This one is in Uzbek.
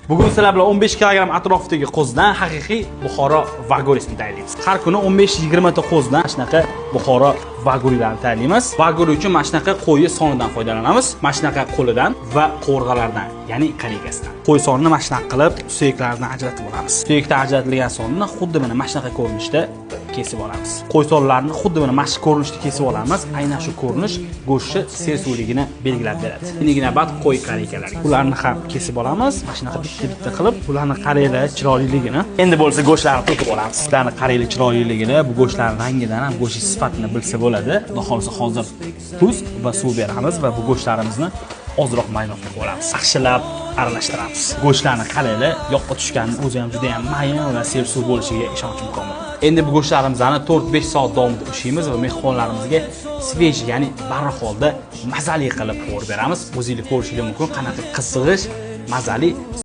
Bugun sizlar bilan 15 kg atrofidagi qo'zidan haqiqiy Buxoro vagorisini tayyorlaymiz. Har kuni 15-20 ta qo'zidan shunaqa Buxoro vagorilarni tayyorlaymiz. Vagori uchun mana shunaqa qo'yi sonidan foydalanamiz. Mana shunaqa qo'lidan va qo'rg'alardan, ya'ni qaligasidan. Qo'y sonini mana shunaqa qilib suyaklaridan ajratib olamiz. Suyakdan ajratilgan sonini xuddi mana shunaqa ko'rinishda kesib olamiz. Qo'y sonlarini xuddi mana shu ko'rinishda kesib olamiz. Aynan shu ko'rinish go'shtni sersuvligini belgilab beradi. Endigina bad qo'y qarikalari. Ularni ham kesib olamiz. Mana shunaqa bitta qilib, ularni qaranglar chiroyliligini. Endi bo'lsa go'shtlarni to'kib olamiz. Ularni qaranglar chiroyliligini, bu go'shtlarning rangidan ham go'sht sifatini bilsa bo'ladi. Xudo xolisa hozir tuz va suv beramiz va bu go'shtlarimizni ozroq maydon qilib olamiz. Yaxshilab aralashtiramiz. Go'shtlarni qaranglar, yoqqa tushganini o'zi ham juda ham mayin va sersuv bo'lishiga ishonchim komil. Endi bu go'shtlarimizni 4-5 soat davomida ushlaymiz va mehmonlarimizga svej, ya'ni barra holda mazali qilib qo'yib beramiz. O'zingiz ko'rishingiz mumkin qanaqa qizig'ish, mazali